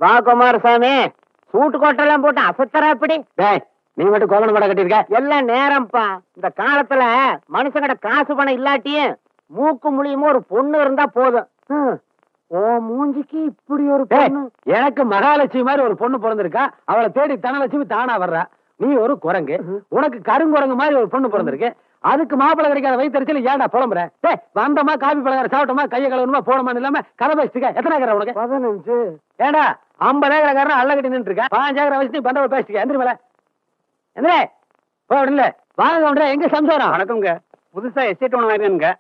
வா குமாரசாமி, சூட்டு கோட்டெல்லாம் போட்டு அசத்தரா எப்படி? நீ மட்டும் கோவணம் கூட கட்டிருக்க. எல்லாம் நேரம்ப்பா. இந்த காலத்துல மனுஷங்கிட்ட காசு பணம் இல்லாட்டியும் மூக்கு முழியுமோ ஒரு பொண்ணு இருந்தா போதும். ஓ மூஞ்சிக்கு இப்படி ஒரு பொண்ணு. எனக்கு மகாலட்சுமி மாதிரி ஒரு பொண்ணு பிறந்திருக்கா. அவளை தேடி தனலட்சுமி தானா வர்றா. நீ ஒரு குரங்கு, உனக்கு கருங்குரங்கு மாதிரி ஒரு பொண்ணு பிறந்திருக்கு. அதுக்கு மாப்பிள்ளை கிடைக்காத வயிற்றுல ஏன்டா புலம்புற? வந்தமா காபி பழகார சாப்பிட்டோமா கையை கழுவணுமா போனோமான்னு இல்லாம கதை பேசிட்டு எத்தனை ஏக்கர் உனக்கு? 15. ஏடா 50 ஏக்கரக்காரன் அள்ள கட்டி நின்று இருக்க. 5 ஏக்கரை வச்சு நீ பந்தவ பேசிட்டு எந்திரி மேல எந்திரே போடல. வாங்க எங்க சம்சாரம்? வணக்கம்ங்க. புதுசா எஸ்டேட் ஒண்ணு வாங்கிருங்க.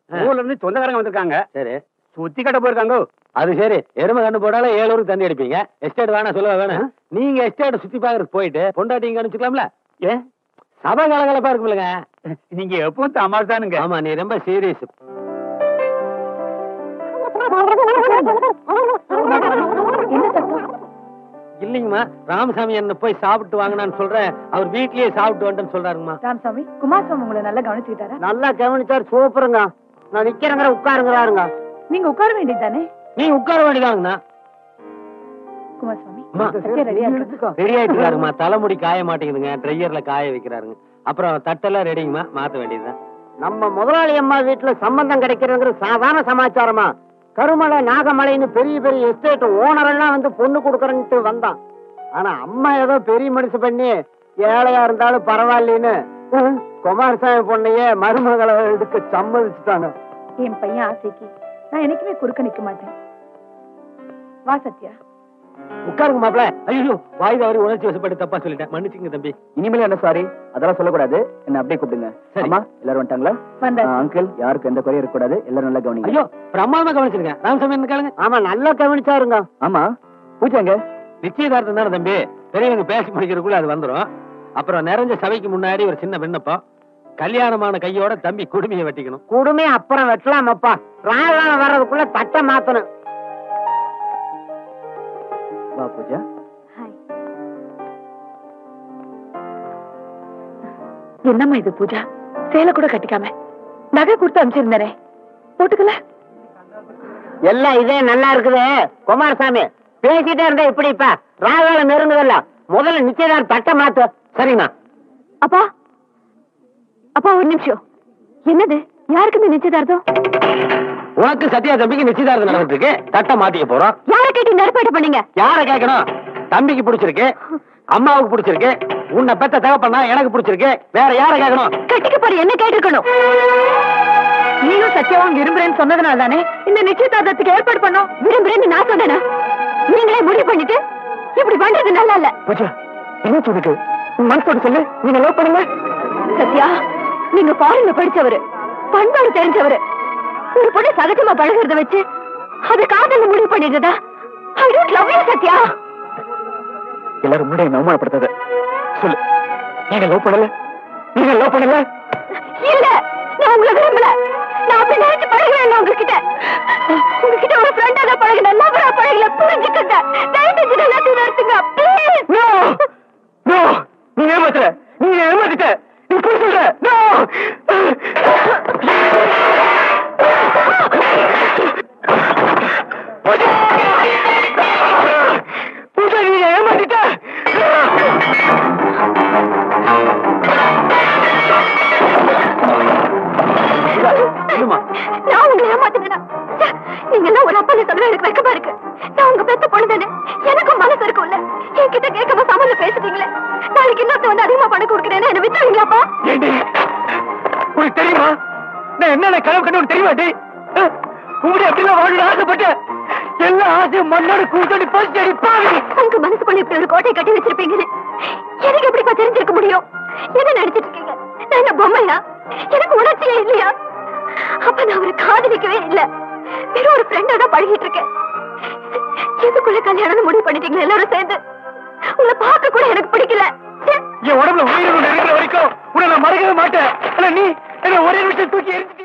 ஊர்ல இருந்து சொந்தக்காரங்க வந்திருக்காங்க. சரி, சுத்தி கட்ட போயிருக்காங்க. அது சரி. எருமை கண்டு போட்டாலும் 7 ஊருக்கு தண்ணி அடிப்பீங்க. எஸ்டேட் வேணா சொல்ல வேணும். நீங்க எஸ்டேட் சுத்தி பாக்குறதுக்கு போயிட்டு பொண்டாட்டிங்க அனுப்பிச்சுக்கலாம்ல? ஏன் சபை கலகலப்பா இருக்குமில்லங்க. நீங்க எப்பவும் தமாஷானுங்க. ஆமா, நீ ரொம்ப சீரியஸ். இல்லைங்கம்மா, ராமசாமி என்ன போய் சாப்பிட்டு வாங்கினான்னு சொல்றேன். அவர் வீட்லயே சாப்பிட்டு வந்துன்னு சொல்றாருங்கம்மா. ராமசாமி, குமாரசாமி உங்களை நல்லா கவனிச்சுக்கிட்டாரா? நல்லா கவனிச்சார். சூப்பருங்க. நான் நிக்கிறேங்கிற உட்காருங்கிறாருங்க. நீங்க உட்கார வேண்டியதுதானே? நீ உட்கார வேண்டியதாங்கண்ணா. குமாரசாமி அம்மா, ரெடியா இருக்கு. ரெடி ஆயிட்டு இருக்காருமா. தலைமுடி காய மாட்டேங்குதுங்க. ட்ரையர்ல காய வைக்கிறாருங்க. அப்புறம் தட்டெல்லாம் ரெடிங்கம்மா, மாத்த வேண்டியதுதான். நம்ம முதலாளி அம்மா வீட்டுல சம்பந்தம் கிடைக்கிறதுங்கிற சாதாரண சமாச்சாரமா? கருமலை நாகமலைன்னு பெரிய பெரிய எஸ்டேட் ஓனர் எல்லாம் வந்து பொண்ணு கொடுக்கறன்ட்டு வந்தான். ஆனா அம்மா ஏதோ பெரிய மனுஷ பண்ணி ஏழையா இருந்தாலும் பரவாயில்லன்னு குமாரசாமி பொண்ணையே மருமகளை எடுக்க சம்மதிச்சுட்டானு. என் பையன் ஆசைக்கு நான் என்னைக்குமே குறுக்க நிக்க மாட்டேன். வா சத்யா. உட்காருங்க மாப்பிள்ள. ஐயோ, வாய் தவறி உணர்ச்சி வசப்பட்டு தப்பா சொல்லிட்டேன். மன்னிச்சுங்க தம்பி. இனிமேல என்ன சாரி அதெல்லாம் சொல்லக்கூடாது. என்ன அப்படியே கூப்பிடுங்க. சரிம்மா. எல்லாரும் வந்துட்டாங்களா? வந்தாச்சு. அங்கிள், யாருக்கு எந்த குறையும் இருக்கக்கூடாது. எல்லாரும் நல்லா கவனிங்க. ஐயோ, பிரமாதமா கவனிச்சிருங்க. ராமசாமி என்ன கேளுங்க. ஆமா, நல்லா கவனிச்சாருங்க. ஆமா, பூஜைங்க. நிச்சயதார்த்தம் தானே தம்பி. பெரியவங்க பேசி முடிக்கிறதுக்குள்ள அது வந்துடும். அப்புறம் நிறைஞ்ச சபைக்கு முன்னாடி ஒரு சின்ன விண்ணப்பம். கல்யாணமான கையோட தம்பி குடுமையை வெட்டிக்கணும். குடுமே அப்புறம் வெட்டலாமப்பா. ராவணம் வர்றதுக்குள்ள தட்டை மாத்தணும். வா பூஜா. என்னம்மா இது பூஜா? சேலை கூட கட்டிக்காம நகை கொடுத்து அனுப்பிச்சிருந்தேனே, போட்டுக்கல? எல்லாம் இதே நல்லா இருக்குது. குமாரசாமி பேசிட்டே இருந்தா இப்படிப்பா ராகால நெருங்குதல்ல. முதல்ல நிச்சயதார் தட்டை மாத்து. சரிண்ணா. அப்பா அப்பா, ஒரு நிமிஷம். என்னது? யாருக்கு இந்த நிச்சயதார்த்தம்? உனக்கு சத்யா தம்பிக்கு நிச்சயதார்த்தம் நடந்துட்டு இருக்கு. தட்டை மாத்திக்க போறோம். யாரை கேட்டு நெருப்பாட்ட பண்ணீங்க? யார கேட்கணும்? தம்பிக்கு பிடிச்சிருக்கு, அம்மாவுக்கு பிடிச்சிருக்கு, உன்னை பெத்த தகப்பனா எனக்கு பிடிச்சிருக்கு. வேற யார கேட்கணும்? கட்டிக்க போற என்ன கேட்டிருக்கணும். நீயும் சத்யாவும் விரும்புறேன்னு சொன்னதுனால தானே இந்த நிச்சயதார்த்தத்துக்கு ஏற்பாடு பண்ணோம். விரும்புறேன்னு நான் சொன்னேனா? நீங்களே முடிவு பண்ணிட்டு இப்படி பண்றது நல்லா இல்ல. பூஜா, என்ன சொல்லுது? மனசோட சொல்லு. நீங்க லவ் பண்ணுங்க. சத்யா, நீங்க ஃபாரின்ல படிச்சவரு, பண்பாடு தெரிஞ்சவரு. ஒரு பொண்ணு சகஜமா பழகிறத வச்சு அது காதல் முடிவு பண்ணிடுறதா? I don't love you Sathya. எல்லாரும் முன்னாடி அவமானப்படுத்தாத. சொல்லு, நீங்க லவ் பண்ணல? நீங்க லவ் பண்ணல? இல்ல, நான் உங்களை விரும்பல. நான் அப்படி நினைச்சு பழகிறேன். உங்ககிட்ட ஒரு ஃப்ரெண்டா தான் பழகினேன். லவ்வரா பழகல. புரிஞ்சுக்கங்க. தயவு செஞ்சு எல்லாத்தையும் நிறுத்துங்க ப்ளீஸ். நோ நோ, நீ ஏமாத்துற. நீ ஏமாத்திட்ட. நீ போய் சொல்ற. நோ. பூஜா, நீ ஏமாத்திட்ட. நான் உங்களை ஏமாத்தினா நீங்க எல்லாம் ஒரு அப்பா சொல்ல எனக்கு வெக்கமா இருக்கு. நான் உங்க பெத்த பொண்ணுதானே, எனக்கும் மனசு இருக்கும்ல. என்கிட்ட கேட்காம சமல்ல பேசுறீங்களே. நாளைக்கு இன்னொருத்த வந்து அதிகமா பணம் கொடுக்குறேன்னு என்ன வித்துறீங்களாப்பா? உனக்கு தெரியுமா நான் என்னென்ன கனவு கண்டு உனக்கு தெரியுமாட்டி? உங்களுடைய அப்படிலாம் வாழ ஆசைப்பட்டு எல்லா ஆசையும் மண்ணோட கூட்டணி போச்சு. உங்க மனசுக்குள்ள இப்படி ஒரு கோட்டை கட்டி வச்சிருப்பீங்கன்னு எனக்கு எப்படிப்பா தெரிஞ்சிருக்க முடியும்? என்ன நினைச்சிட்டு இருக்கீங்க? நான் என்ன பொம்மையா? எனக்கு உணர்ச்சியே இல்லையா? அப்ப நான் ஒரு காதலிக்கவே இல்ல. வெறும் ஒரு ஃப்ரெண்டா தான் பழகிட்டு இருக்கேன். எதுக்குள்ள கல்யாணம் முடிவு பண்ணிட்டீங்களா எல்லாரும் சேர்ந்து? உங்களை பார்க்க கூட எனக்கு பிடிக்கல. என் உடம்புல உயிரிழந்து இருக்கிற வரைக்கும் உன்னை நான் மறக்கவே மாட்டேன். நீ என்ன ஒரே நிமிஷம் தூக்கி எரிஞ்சிட்ட.